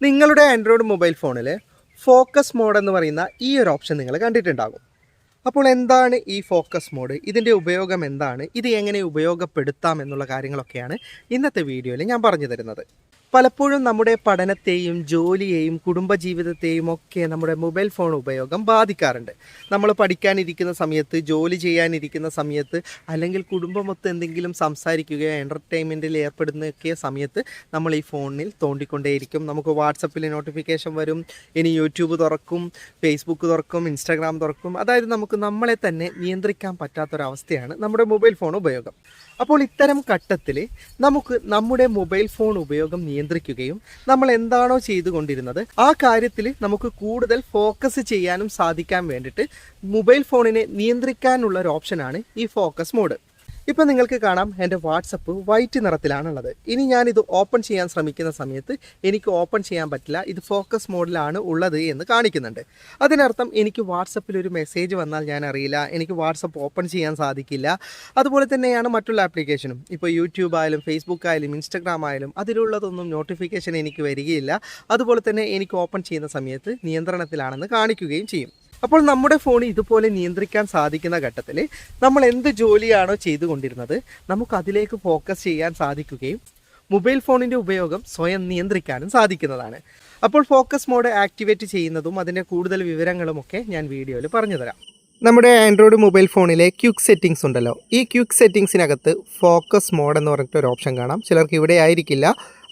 നിങ്ങളുടെ Android mobile ഫോണിൽ focus mode എന്ന് പറയുന്ന ഈ ഒരു ഓപ്ഷൻ നിങ്ങൾ കണ്ടിട്ടുണ്ടാകും. അപ്പോൾ എന്താണ് ഈ ഫോക്കസ് മോഡ്, ഇതിൻ്റെ ഉപയോഗം എന്താണ്, ഇത് എങ്ങനെ ഉപയോഗപ്പെടുത്താം എന്നുള്ള കാര്യങ്ങളൊക്കെയാണ് ഇന്നത്തെ വീഡിയോയിൽ ഞാൻ പറഞ്ഞു തരുന്നത്. പലപ്പോഴും നമ്മുടെ പഠനത്തെയും ജോലിയെയും കുടുംബജീവിതത്തെയും ഒക്കെ നമ്മുടെ മൊബൈൽ ഫോൺ ഉപയോഗം ബാധിക്കാറുണ്ട്. നമ്മൾ പഠിക്കാനിരിക്കുന്ന സമയത്ത്, ജോലി ചെയ്യാനിരിക്കുന്ന സമയത്ത്, അല്ലെങ്കിൽ കുടുംബമൊത്ത് എന്തെങ്കിലും സംസാരിക്കുകയോ എൻ്റർടൈൻമെൻറ്റിൽ ഏർപ്പെടുന്നൊക്കെ സമയത്ത് നമ്മൾ ഈ ഫോണിൽ തോണ്ടിക്കൊണ്ടേയിരിക്കും. നമുക്ക് വാട്സപ്പിൽ നോട്ടിഫിക്കേഷൻ വരും, ഇനി യൂട്യൂബ് തുറക്കും, ഫേസ്ബുക്ക് തുറക്കും, ഇൻസ്റ്റാഗ്രാം തുറക്കും. അതായത് നമുക്ക് നമ്മളെ തന്നെ നിയന്ത്രിക്കാൻ പറ്റാത്തൊരവസ്ഥയാണ് നമ്മുടെ മൊബൈൽ ഫോൺ ഉപയോഗം. അപ്പോൾ ഇത്തരം ഘട്ടത്തിൽ നമുക്ക് നമ്മുടെ മൊബൈൽ ഫോൺ ഉപയോഗം നിയന്ത്രിക്കുകയും നമ്മൾ എന്താണോ ചെയ്തുകൊണ്ടിരുന്നത് ആ കാര്യത്തിൽ നമുക്ക് കൂടുതൽ ഫോക്കസ് ചെയ്യാനും സാധിക്കാൻ വേണ്ടിയിട്ട് മൊബൈൽ ഫോണിനെ നിയന്ത്രിക്കാനുള്ള ഒരു ഓപ്ഷനാണ് ഈ ഫോക്കസ് മോഡ്. ഇപ്പോൾ നിങ്ങൾക്ക് കാണാം, എൻ്റെ വാട്സപ്പ് വൈറ്റ് നിറത്തിലാണുള്ളത്. ഇനി ഞാനിത് ഓപ്പൺ ചെയ്യാൻ ശ്രമിക്കുന്ന സമയത്ത് എനിക്ക് ഓപ്പൺ ചെയ്യാൻ പറ്റില്ല, ഇത് ഫോക്കസ് മോഡിലാണ് ഉള്ളത് എന്ന് കാണിക്കുന്നുണ്ട്. അതിനർത്ഥം എനിക്ക് വാട്സപ്പിൽ ഒരു മെസ്സേജ് വന്നാൽ ഞാൻ അറിയില്ല, എനിക്ക് വാട്സപ്പ് ഓപ്പൺ ചെയ്യാൻ സാധിക്കില്ല. അതുപോലെ തന്നെയാണ് മറ്റുള്ള ആപ്ലിക്കേഷനും. ഇപ്പോൾ യൂട്യൂബ് ആയാലും ഫേസ്ബുക്ക് ആയാലും ഇൻസ്റ്റാഗ്രാം ആയാലും അതിലുള്ളതൊന്നും നോട്ടിഫിക്കേഷൻ എനിക്ക് വരികയില്ല. അതുപോലെ തന്നെ എനിക്ക് ഓപ്പൺ ചെയ്യുന്ന സമയത്ത് നിയന്ത്രണത്തിലാണെന്ന് കാണിക്കുകയും ചെയ്യും. അപ്പോൾ നമ്മുടെ ഫോൺ ഇതുപോലെ നിയന്ത്രിക്കാൻ സാധിക്കുന്ന ഘട്ടത്തിൽ നമ്മൾ എന്ത് ജോലിയാണോ ചെയ്തുകൊണ്ടിരുന്നത് നമുക്ക് അതിലേക്ക് ഫോക്കസ് ചെയ്യാൻ സാധിക്കുകയും മൊബൈൽ ഫോണിൻ്റെ ഉപയോഗം സ്വയം നിയന്ത്രിക്കാനും സാധിക്കുന്നതാണ്. അപ്പോൾ ഫോക്കസ് മോഡ് ആക്ടിവേറ്റ് ചെയ്യുന്നതും അതിൻ്റെ കൂടുതൽ വിവരങ്ങളുമൊക്കെ ഞാൻ വീഡിയോയിൽ പറഞ്ഞു തരാം. നമ്മുടെ ആൻഡ്രോയിഡ് മൊബൈൽ ഫോണിലെ ക്വിക്ക് സെറ്റിങ്സ് ഉണ്ടല്ലോ, ഈ ക്വിക്ക് സെറ്റിങ്സിനകത്ത് ഫോക്കസ് മോഡ് എന്ന് പറഞ്ഞിട്ടൊരു ഓപ്ഷൻ കാണാം. ചിലർക്ക് ഇവിടെ ആയിരിക്കില്ല.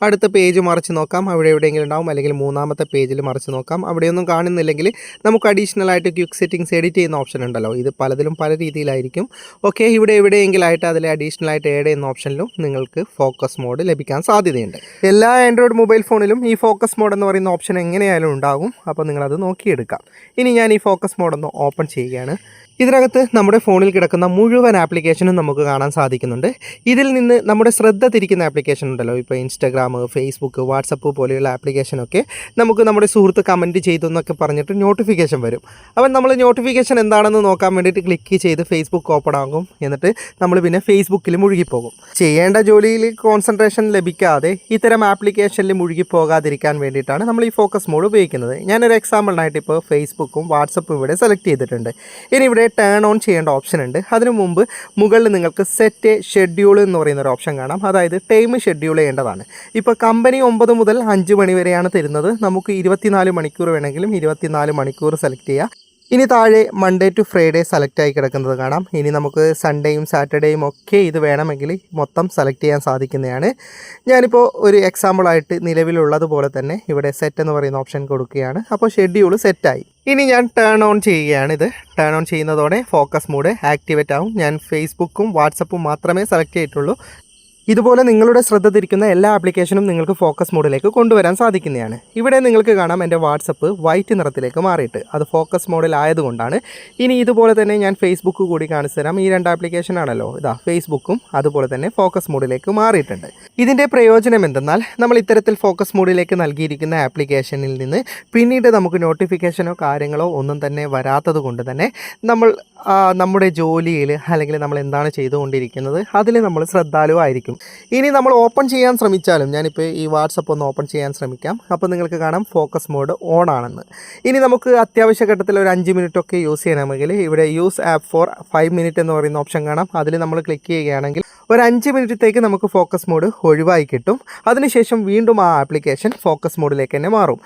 അടുത്ത പേജ് മറിച്ച് നോക്കാം, അവിടെ എവിടെയെങ്കിലും ഉണ്ടാവും, അല്ലെങ്കിൽ മൂന്നാമത്തെ പേജിൽ മറിച്ച് നോക്കാം. അവിടെയൊന്നും കാണുന്നില്ലെങ്കിൽ നമുക്ക് അഡീഷണൽ ആയിട്ട് ക്വിക്ക് സെറ്റിങ്സ് എഡിറ്റ് ചെയ്യുന്ന ഓപ്ഷൻ ഉണ്ടല്ലോ, ഇത് പലതിലും പല രീതിയിലായിരിക്കും. ഓക്കെ, ഇവിടെ എവിടെയെങ്കിലായിട്ട് അതിൽ അഡീഷണൽ ആയിട്ട് ആഡ് ചെയ്യുന്ന ഓപ്ഷനിലും നിങ്ങൾക്ക് ഫോക്കസ് മോഡ് ലഭിക്കാൻ സാധ്യതയുണ്ട്. എല്ലാ ആൻഡ്രോയിഡ് മൊബൈൽ ഫോണിലും ഈ ഫോക്കസ് മോഡ് എന്ന് പറയുന്ന ഓപ്ഷൻ എങ്ങനെയായാലും ഉണ്ടാകും. അപ്പോൾ നിങ്ങളത് നോക്കിയെടുക്കാം. ഇനി ഞാൻ ഈ ഫോക്കസ് മോഡ് ഒന്ന് ഓപ്പൺ ചെയ്യുകയാണ്. ഇതിനകത്ത് നമ്മുടെ ഫോണിൽ കിടക്കുന്ന മുഴുവൻ ആപ്ലിക്കേഷനും നമുക്ക് കാണാൻ സാധിക്കുന്നുണ്ട്. ഇതിൽ നിന്ന് നമ്മുടെ ശ്രദ്ധ തിരിക്കുന്ന ആപ്ലിക്കേഷൻ ഉണ്ടല്ലോ, ഇപ്പോൾ ഇൻസ്റ്റാഗ്രാം, ഫേസ്ബുക്ക്, വാട്സപ്പ് പോലെയുള്ള ആപ്ലിക്കേഷനൊക്കെ നമുക്ക് നമ്മുടെ സുഹൃത്ത് കമൻറ്റ് ചെയ്തു എന്നൊക്കെ പറഞ്ഞിട്ട് നോട്ടിഫിക്കേഷൻ വരും. അപ്പം നമ്മൾ നോട്ടിഫിക്കേഷൻ എന്താണെന്ന് നോക്കാൻ വേണ്ടിയിട്ട് ക്ലിക്ക് ചെയ്ത് ഫേസ്ബുക്ക് ഓപ്പൺ ആകും. എന്നിട്ട് നമ്മൾ പിന്നെ ഫേസ്ബുക്കിൽ മുഴുകിപ്പോകും. ചെയ്യേണ്ട ജോലിയിൽ കോൺസെൻട്രേഷൻ ലഭിക്കാതെ ഇത്തരം ആപ്ലിക്കേഷനിൽ മുഴുകിപ്പോകാതിരിക്കാൻ വേണ്ടിയിട്ടാണ് നമ്മൾ ഈ ഫോക്കസ് മോഡ് ഉപയോഗിക്കുന്നത്. ഞാനൊരു എക്സാമ്പിളിനായിട്ട് ഇപ്പോൾ ഫേസ്ബുക്കും വാട്സപ്പും ഇവിടെ സെലക്ട് ചെയ്തിട്ടുണ്ട്. ഇനി ഇവിടെ ടേൺ ഓൺ ചെയ്യേണ്ട ഓപ്ഷൻ ഉണ്ട്. അതിനു മുമ്പ് മുകളിൽ നിങ്ങൾക്ക് സെറ്റ് ഷെഡ്യൂൾ എന്ന് പറയുന്ന ഒരു ഓപ്ഷൻ കാണാം. അതായത് ടൈം ഷെഡ്യൂൾ ചെയ്യേണ്ടതാണ്. ഇപ്പോൾ കമ്പനി 9 മുതൽ 5 മണി വരെയാണ് തരുന്നത്. നമുക്ക് 24 മണിക്കൂർ വേണമെങ്കിലും 24 മണിക്കൂർ സെലക്ട് ചെയ്യാം. ഇനി താഴെ മൺഡേ ടു ഫ്രൈഡേ സെലക്ട് ആയി കിടക്കുന്നത് കാണാം. ഇനി നമുക്ക് സൺഡേയും സാറ്റർഡേയും ഒക്കെ ഇത് വേണമെങ്കിൽ മൊത്തം സെലക്ട് ചെയ്യാൻ സാധിക്കുന്നതാണ്. ഞാനിപ്പോൾ ഒരു എക്സാമ്പിളായിട്ട് നിലവിലുള്ളതുപോലെ തന്നെ ഇവിടെ സെറ്റ് എന്ന് പറയുന്ന ഓപ്ഷൻ കൊടുക്കുകയാണ്. അപ്പോൾ ഷെഡ്യൂൾ സെറ്റായി. ഇനി ഞാൻ ടേൺ ഓൺ ചെയ്യുകയാണ്. ഇത് ടേൺ ഓൺ ചെയ്യുന്നതോടെ ഫോക്കസ് മോഡ് ആക്ടിവേറ്റ് ആവും. ഞാൻ ഫേസ്ബുക്കും വാട്സപ്പും മാത്രമേ സെലക്ട് ചെയ്തിട്ടുള്ളൂ. ഇതുപോലെ നിങ്ങളുടെ ശ്രദ്ധ തിരിക്കുന്ന എല്ലാ ആപ്ലിക്കേഷനും നിങ്ങൾക്ക് ഫോക്കസ് മോഡിലേക്ക് കൊണ്ടുവരാൻ സാധിക്കുന്നതാണ്. ഇവിടെ നിങ്ങൾക്ക് കാണാം എൻ്റെ വാട്സപ്പ് വൈറ്റ് നിറത്തിലേക്ക് മാറിയിട്ട്, അത് ഫോക്കസ് മോഡിലായതുകൊണ്ടാണ്. ഇനി ഇതുപോലെ തന്നെ ഞാൻ ഫേസ്ബുക്ക് കൂടി കാണിച്ചു തരാം. ഈ 2 ആപ്ലിക്കേഷനാണല്ലോ, ഇതാ ഫേസ്ബുക്കും അതുപോലെ തന്നെ ഫോക്കസ് മോഡിലേക്ക് മാറിയിട്ടുണ്ട്. ഇതിൻ്റെ പ്രയോജനം എന്തെന്നാൽ നമ്മൾ ഇത്തരത്തിൽ ഫോക്കസ് മോഡിലേക്ക് നൽകിയിരിക്കുന്ന ആപ്ലിക്കേഷനിൽ നിന്ന് പിന്നീട് നമുക്ക് നോട്ടിഫിക്കേഷനോ കാര്യങ്ങളോ ഒന്നും തന്നെ വരാത്തത് കൊണ്ട് തന്നെ നമ്മൾ നമ്മുടെ ജോലിയിൽ അല്ലെങ്കിൽ നമ്മൾ എന്താണ് ചെയ്തുകൊണ്ടിരിക്കുന്നത് അതിൽ നമ്മൾ ശ്രദ്ധാലുവായിരിക്കും. ഇനി നമ്മൾ ഓപ്പൺ ചെയ്യാൻ ശ്രമിച്ചാലും, ഞാനിപ്പോൾ ഈ വാട്സപ്പ് ഒന്ന് ഓപ്പൺ ചെയ്യാൻ ശ്രമിക്കാം. അപ്പോൾ നിങ്ങൾക്ക് കാണാം ഫോക്കസ് മോഡ് ഓൺ ആണെന്ന്. ഇനി നമുക്ക് അത്യാവശ്യ ഘട്ടത്തിൽ ഒരു 5 മിനിറ്റൊക്കെ യൂസ് ചെയ്യണമെങ്കിൽ ഇവിടെ യൂസ് ആപ്പ് ഫോർ 5 മിനിറ്റ് എന്ന് പറയുന്ന ഓപ്ഷൻ കാണാം. അതിൽ നമ്മൾ ക്ലിക്ക് ചെയ്യുകയാണെങ്കിൽ ഒരു 5 മിനിറ്റത്തേക്ക് നമുക്ക് ഫോക്കസ് മോഡ് ഒഴിവായി കിട്ടും. അതിനുശേഷം വീണ്ടും ആ ആപ്ലിക്കേഷൻ ഫോക്കസ് മോഡിലേക്ക് തന്നെ മാറും.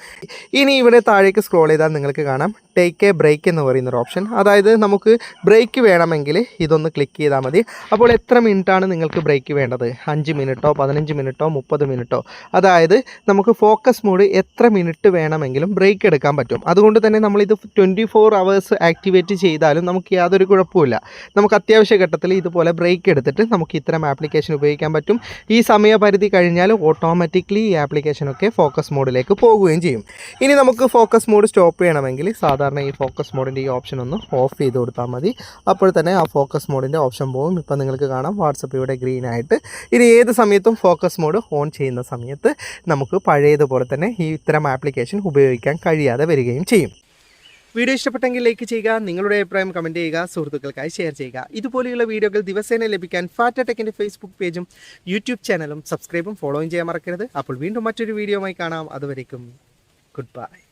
ഇനി ഇവിടെ താഴേക്ക് സ്ക്രോൾ ചെയ്താൽ നിങ്ങൾക്ക് കാണാം ടേക്ക് എ ബ്രേക്ക് എന്ന് പറയുന്നൊരു ഓപ്ഷൻ. അതായത് നമുക്ക് ബ്രേക്ക് വേണമെങ്കിൽ ഇതൊന്ന് ക്ലിക്ക് ചെയ്താൽ മതി. അപ്പോൾ എത്ര മിനിറ്റാണ് നിങ്ങൾക്ക് ബ്രേക്ക് വേണ്ടത്? 5 മിനിറ്റോ 15 മിനിറ്റോ 30 മിനിറ്റോ? അതായത് നമുക്ക് ഫോക്കസ് മോഡ് എത്ര മിനിറ്റ് വേണമെങ്കിലും ബ്രേക്ക് എടുക്കാൻ പറ്റും. അതുകൊണ്ട് തന്നെ നമ്മളിത് 24 അവേഴ്സ് ആക്ടിവേറ്റ് ചെയ്താലും നമുക്ക് യാതൊരു കുഴപ്പമില്ല. നമുക്ക് അത്യാവശ്യ ഘട്ടത്തിൽ ഇതുപോലെ ബ്രേക്ക് എടുത്തിട്ട് നമുക്ക് ഇത്തരം ആപ്ലിക്കേഷൻ ഉപയോഗിക്കാൻ പറ്റും. ഈ സമയപരിധി കഴിഞ്ഞാൽ ഓട്ടോമാറ്റിക്കലി ഈ ആപ്ലിക്കേഷനൊക്കെ ഫോക്കസ് മോഡിലേക്ക് പോകുകയും ചെയ്യും. ഇനി നമുക്ക് ഫോക്കസ് മോഡ് സ്റ്റോപ്പ് ചെയ്യണമെങ്കിൽ സാധാരണ ഈ ഫോക്കസ് മോഡിൻ്റെ ഈ ഓപ്ഷൻ ഒന്ന് ഓഫ് ചെയ്ത് കൊടുത്താൽ മതി. അപ്പോൾ തന്നെ ആ ഫോക്കസ് മോഡിൻ്റെ ഓപ്ഷൻ പോകും. ഇപ്പോൾ നിങ്ങൾക്ക് കാണാം വാട്സപ്പ് ഇവിടെ ഗ്രീൻ ആയിട്ട്. ഇനി ഏത് സമയത്തും ഫോക്കസ് മോഡ് ഓൺ ചെയ്യുന്ന സമയത്ത് നമുക്ക് പഴയതുപോലെ തന്നെ ഈ ഇത്തരം ആപ്ലിക്കേഷൻ ഉപയോഗിക്കാൻ കഴിയാതെ വരികയും ചെയ്യും. വീഡിയോ ഇഷ്ടപ്പെട്ടെങ്കിൽ ലൈക്ക് ചെയ്യുക, നിങ്ങളുടെ അഭിപ്രായം കമൻറ്റ് ചെയ്യുക, സുഹൃത്തുക്കൾക്കായി ഷെയർ ചെയ്യുക. ഇതുപോലെയുള്ള വീഡിയോകൾ ദിവസേന ലഭിക്കാൻ ഫാറ്റ ടെക്കിൻ്റെ ഫേസ്ബുക്ക് പേജും യൂട്യൂബ് ചാനലും സബ്സ്ക്രൈബും ഫോളോയും ചെയ്യാൻ മറക്കരുത്. അപ്പോൾ വീണ്ടും മറ്റൊരു വീഡിയോയുമായി കാണാം. അതുവരേക്കും ഗുഡ് ബൈ.